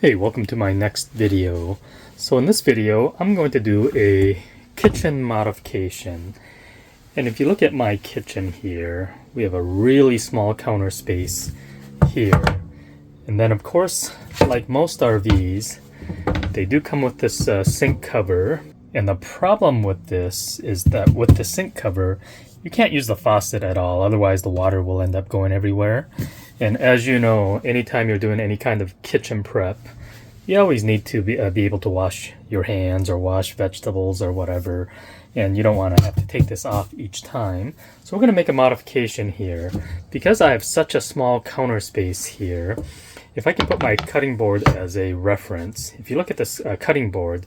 Hey, welcome to my next video. So in this video, I'm going to do a kitchen modification. And if you look at my kitchen here, we have a really small counter space here. And then of course, like most RVs, they do come with this sink cover. And the problem with this is that with the sink cover, you can't use the faucet at all. Otherwise the water will end up going everywhere. And as you know, anytime you're doing any kind of kitchen prep, you always need to be able to wash your hands or wash vegetables or whatever. And you don't want to have to take this off each time. So we're going to make a modification here. Because I have such a small counter space here, if I can put my cutting board as a reference, if you look at this cutting board,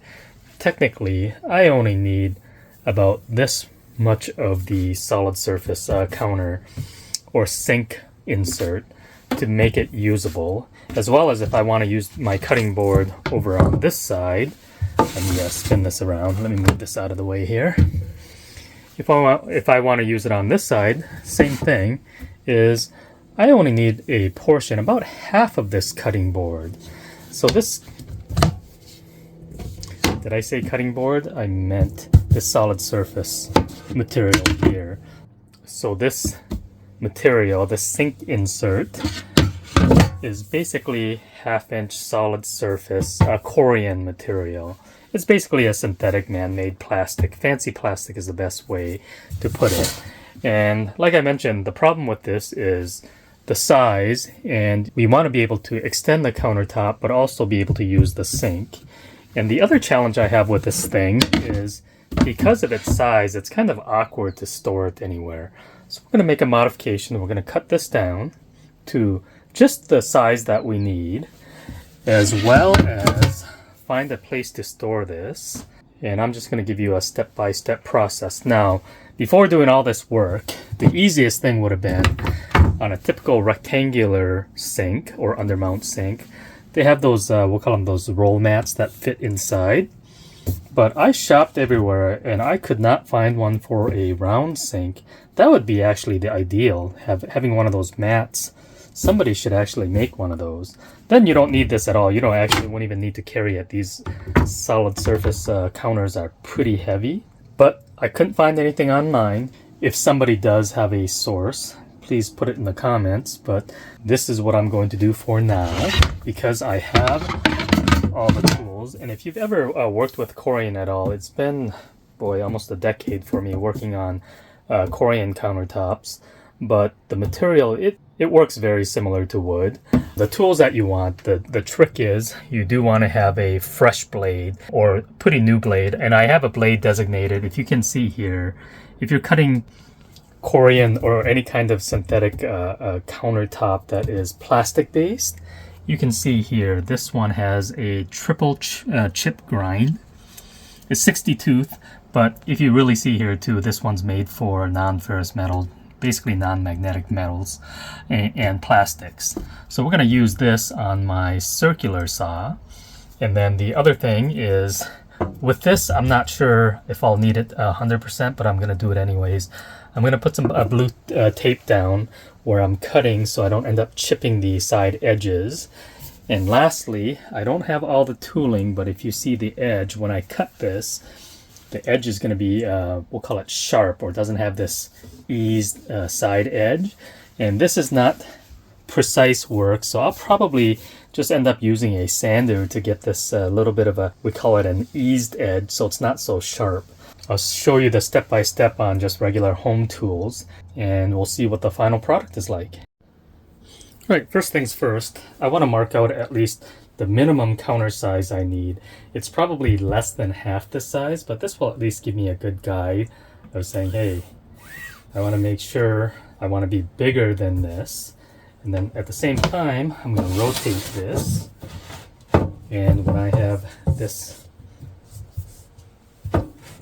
technically I only need about this much of the solid surface counter or sink insert to make it usable, as well as if I want to use my cutting board over on this side. Let me spin this around. Let me move this out of the way here. If I want to use it on this side, same thing, is I only need a portion, about half of this cutting board. So this, did I say cutting board? I meant this solid surface material here. So this material, the sink insert, is basically half-inch solid surface Corian material. It's basically a synthetic man-made plastic. Fancy plastic is the best way to put it. And like I mentioned, the problem with this is the size, and we want to be able to extend the countertop but also be able to use the sink. And the other challenge I have with this thing is because of its size, it's kind of awkward to store it anywhere. So we're going to make a modification. We're going to cut this down to just the size that we need, as well as find a place to store this. And I'm just going to give you a step-by-step process. Now, before doing all this work, the easiest thing would have been on a typical rectangular sink or undermount sink. They have those, we'll call them those roll mats that fit inside. But I shopped everywhere and I could not find one for a round sink. That would be actually the ideal, having one of those mats. Somebody should actually make one of those. Then you don't need this at all. You won't even need to carry it. These solid surface counters are pretty heavy. But I couldn't find anything online. If somebody does have a source, please put it in the comments. But this is what I'm going to do for now, because I have all the tools. And if you've ever worked with Corian at all, it's been, boy, almost a decade for me working on Corian countertops. But the material, it works very similar to wood. The tools that you want, the trick is you do want to have a fresh blade or pretty new blade. And I have a blade designated. If you can see here, if you're cutting Corian or any kind of synthetic countertop that is plastic based, you can see here, this one has a triple chip grind. It's 60 tooth, but if you really see here too, this one's made for non-ferrous metal, basically non-magnetic metals and plastics. So we're going to use this on my circular saw. And then the other thing is, with this, I'm not sure if I'll need it 100%, but I'm going to do it anyways. I'm going to put some blue tape down where I'm cutting so I don't end up chipping the side edges. And lastly, I don't have all the tooling, but if you see the edge, when I cut this, the edge is going to be, we'll call it sharp, or doesn't have this eased side edge. And this is not precise work, so I'll probably just end up using a sander to get this little bit of a, we call it an eased edge, so it's not so sharp. I'll show you the step-by-step on just regular home tools, and we'll see what the final product is like. All right, first things first, I want to mark out at least the minimum counter size I need. It's probably less than half this size, but this will at least give me a good guide of saying, hey, I want to make sure I want to be bigger than this. And then at the same time, I'm going to rotate this. And when I have this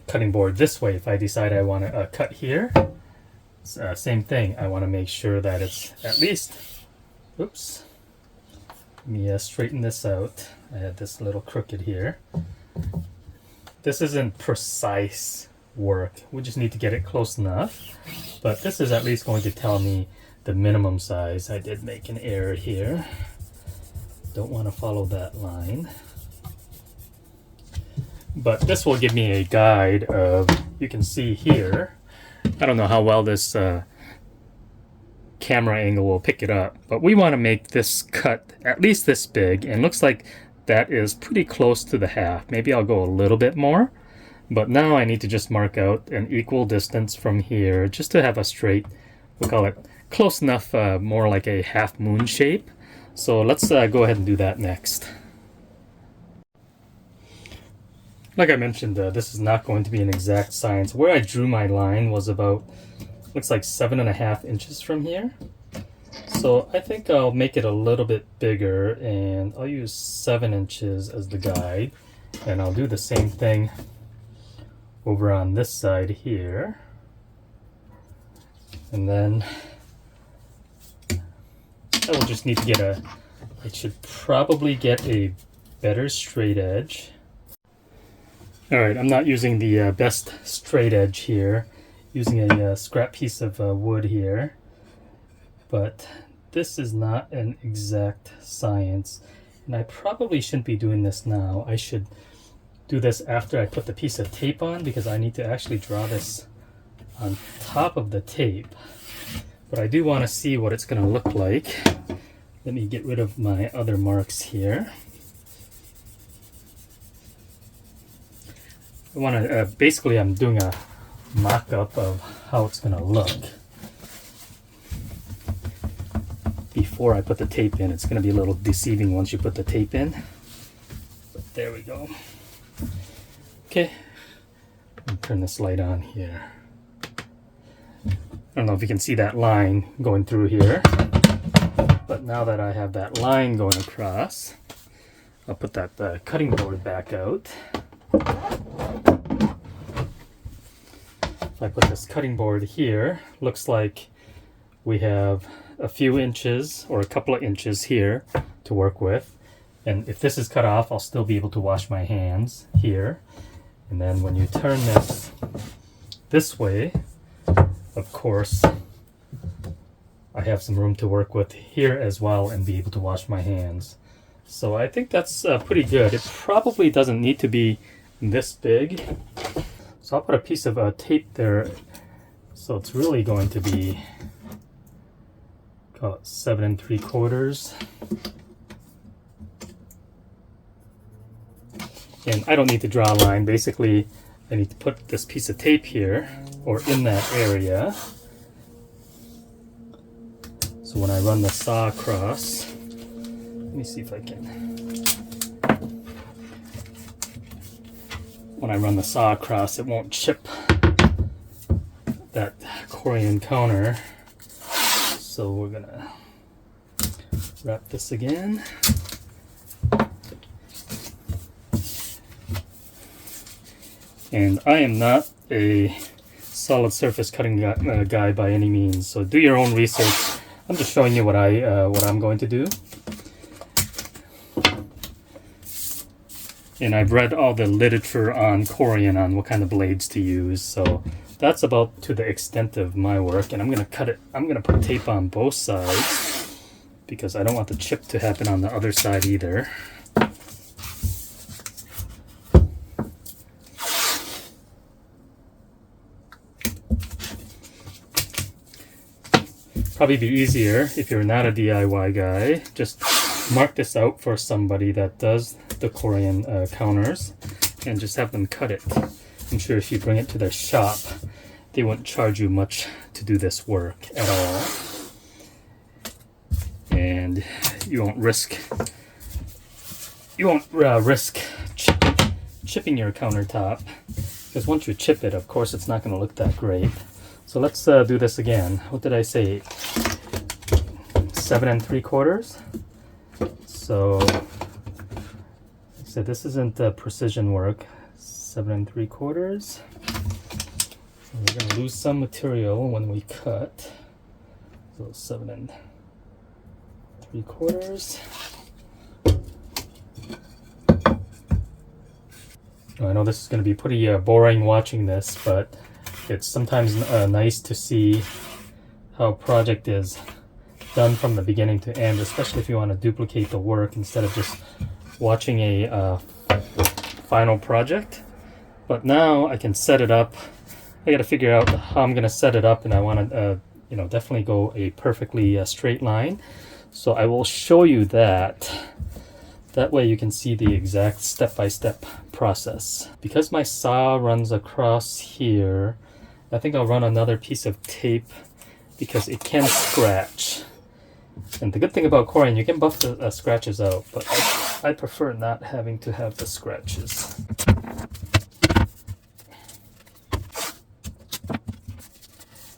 cutting board this way, if I decide I want to cut here, same thing. I want to make sure that it's at least, oops, let me straighten this out. I had this little crooked here. This isn't precise work. We just need to get it close enough. But this is at least going to tell me the minimum size. I did make an error here. Don't want to follow that line. But this will give me a guide of, you can see here, I don't know how well this camera angle will pick it up, but we want to make this cut at least this big, and looks like that is pretty close to the half. Maybe I'll go a little bit more, but now I need to just mark out an equal distance from here just to have a straight, we'll call it close enough, more like a half moon shape. So let's go ahead and do that next. Like I mentioned, this is not going to be an exact science. Where I drew my line was about, looks like 7.5 inches from here. So I think I'll make it a little bit bigger, and I'll use 7 inches as the guide. And I'll do the same thing over on this side here. And then I will just need to get I should probably get a better straight edge. Alright, I'm not using the best straight edge here, using a scrap piece of wood here, but this is not an exact science, and I probably shouldn't be doing this now. I should do this after I put the piece of tape on, because I need to actually draw this on top of the tape. But I do want to see what it's going to look like. Let me get rid of my other marks here. I want to, basically I'm doing a mock-up of how it's going to look before I put the tape in. It's going to be a little deceiving once you put the tape in. But there we go. Okay, I'll turn this light on here. I don't know if you can see that line going through here, but now that I have that line going across, I'll put that cutting board back out. If I put this cutting board here, looks like we have a few inches or a couple of inches here to work with. And if this is cut off, I'll still be able to wash my hands here. And then when you turn this way, of course, I have some room to work with here as well and be able to wash my hands. So I think that's pretty good. It probably doesn't need to be this big. So I'll put a piece of tape there. So it's really going to be, call it 7 3/4. And I don't need to draw a line. Basically, I need to put this piece of tape here, or in that area. So when I run the saw across, let me see if I can. When I run the saw across, it won't chip that Corian counter. So we're gonna wrap this again. And I am not a solid surface cutting guy by any means, so do your own research. I'm just showing you what I'm going to do. And I've read all the literature on Corian on what kind of blades to use, so that's about to the extent of my work. And I'm gonna cut it. I'm gonna put tape on both sides because I don't want the chip to happen on the other side either. Probably be easier if you're not a DIY guy. Just mark this out for somebody that does the Corian counters and just have them cut it. I'm sure if you bring it to their shop, they wouldn't charge you much to do this work at all. And you won't risk chipping your countertop, because once you chip it, of course, it's not going to look that great. So let's do this again. What did I say? 7 3/4. So I said this isn't precision work. 7 3/4. We're going to lose some material when we cut. So 7 3/4. I know this is going to be pretty boring watching this, but it's sometimes nice to see how a project is done from the beginning to end, especially if you want to duplicate the work instead of just watching a final project. But now I can set it up. I got to figure out how I'm going to set it up, and I want to definitely go a perfectly straight line. So I will show you that. That way you can see the exact step-by-step process. Because my saw runs across here, I think I'll run another piece of tape because it can scratch. And the good thing about Corian, you can buff the scratches out, but I prefer not having to have the scratches.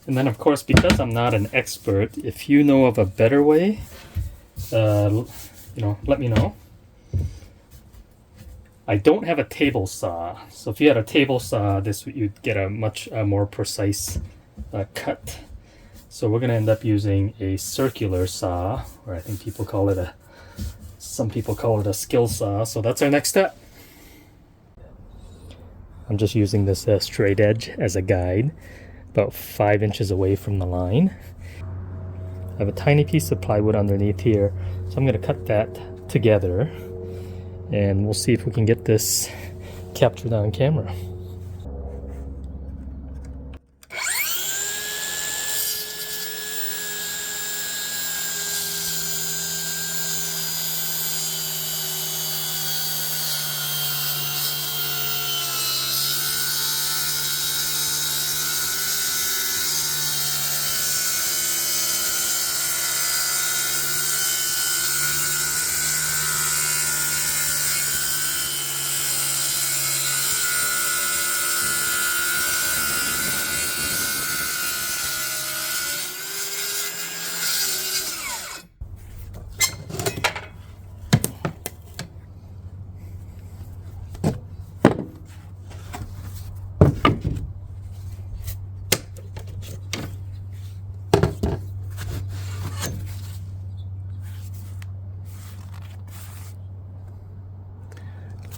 And then of course, because I'm not an expert, if you know of a better way, let me know. I don't have a table saw, so if you had a table saw, you'd get a much more precise cut. So we're going to end up using a circular saw, or I think some people call it a skill saw. So that's our next step. I'm just using this straight edge as a guide, about 5 inches away from the line. I have a tiny piece of plywood underneath here, so I'm going to cut that together, and we'll see if we can get this captured on camera.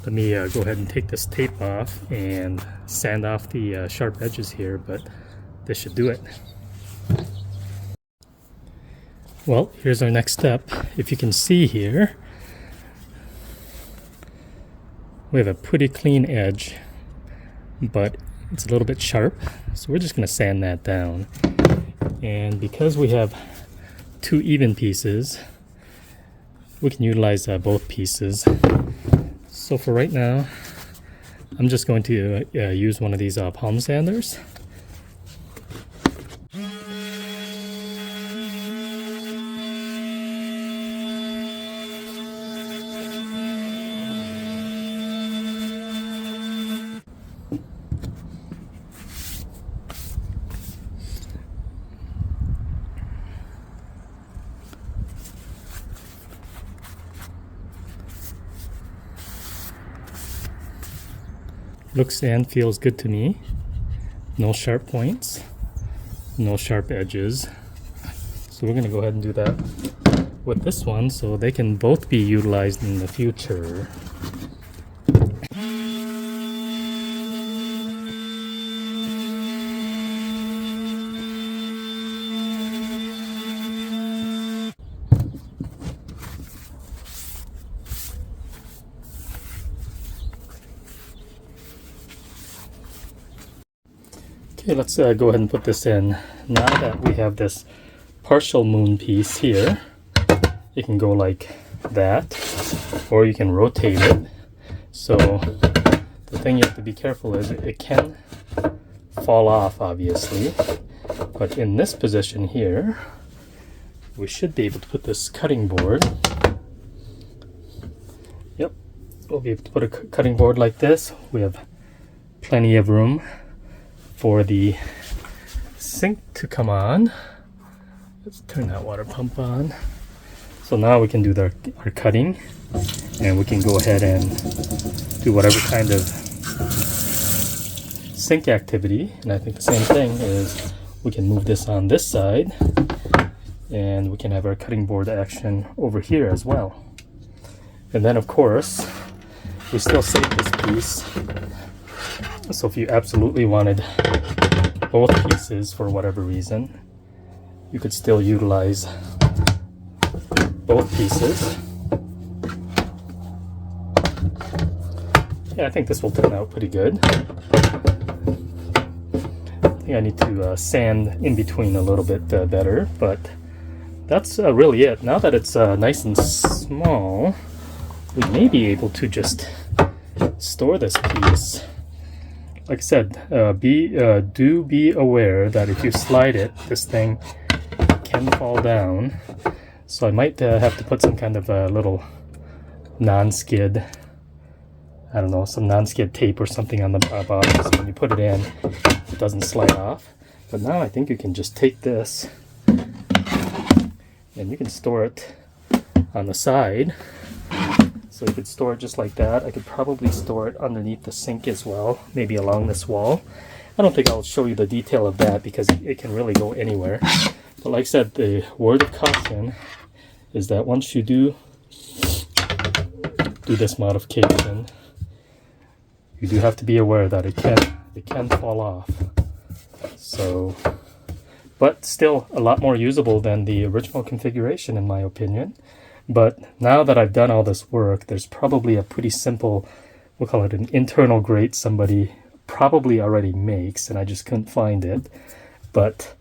Let me go ahead and take this tape off and sand off the sharp edges here, but this should do it. Well, here's our next step. If you can see here, we have a pretty clean edge, but it's a little bit sharp, so we're just going to sand that down. And because we have 2 even pieces, we can utilize both pieces. So for right now, I'm just going to use one of these palm sanders. Looks and feels good to me. No sharp points, no sharp edges. So we're going to go ahead and do that with this one so they can both be utilized in the future. Okay, let's go ahead and put this in. Now that we have this partial moon piece here, it can go like that, or you can rotate it. So the thing you have to be careful is it can fall off, obviously, but in this position here, we should be able to put this cutting board. Yep, we'll be able to put a cutting board like this. We have plenty of room for the sink to come on. Let's turn that water pump on. So now we can do our cutting, and we can go ahead and do whatever kind of sink activity. And I think the same thing is we can move this on this side, and we can have our cutting board action over here as well. And then of course we still save this piece. So if you absolutely wanted both pieces for whatever reason, you could still utilize both pieces. Yeah, I think this will turn out pretty good. I think I need to sand in between a little bit better, but that's really it. Now that it's nice and small, we may be able to just store this piece. Like I said, do be aware that if you slide it, this thing can fall down. So I might have to put some kind of a little non-skid, I don't know, some non-skid tape or something on the bottom, so when you put it in, it doesn't slide off. But now I think you can just take this and you can store it on the side. So you could store it just like that. I could probably store it underneath the sink as well, maybe along this wall. I don't think I'll show you the detail of that because it can really go anywhere. But like I said, the word of caution is that once you do this modification, you do have to be aware that it can fall off. So, but still a lot more usable than the original configuration in my opinion. But now that I've done all this work, there's probably a pretty simple, we'll call it an internal grate somebody probably already makes, and I just couldn't find it. But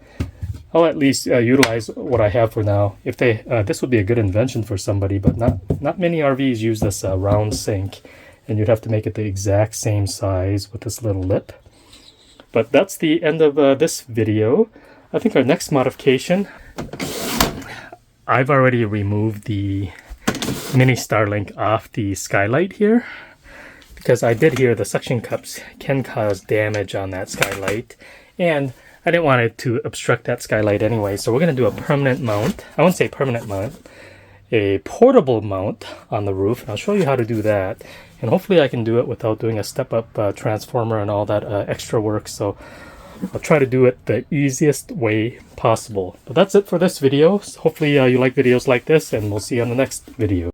I'll at least utilize what I have for now. If they, this would be a good invention for somebody, but not many RVs use this round sink, and you'd have to make it the exact same size with this little lip. But that's the end of this video. I think our next modification, I've already removed the mini Starlink off the skylight here, because I did hear the suction cups can cause damage on that skylight, and I didn't want it to obstruct that skylight anyway. So we're going to do a permanent mount. I won't say permanent mount, a portable mount on the roof, and I'll show you how to do that. And hopefully I can do it without doing a step-up transformer and all that extra work. So I'll try to do it the easiest way possible. But that's it for this video. So hopefully you like videos like this, and we'll see you on the next video.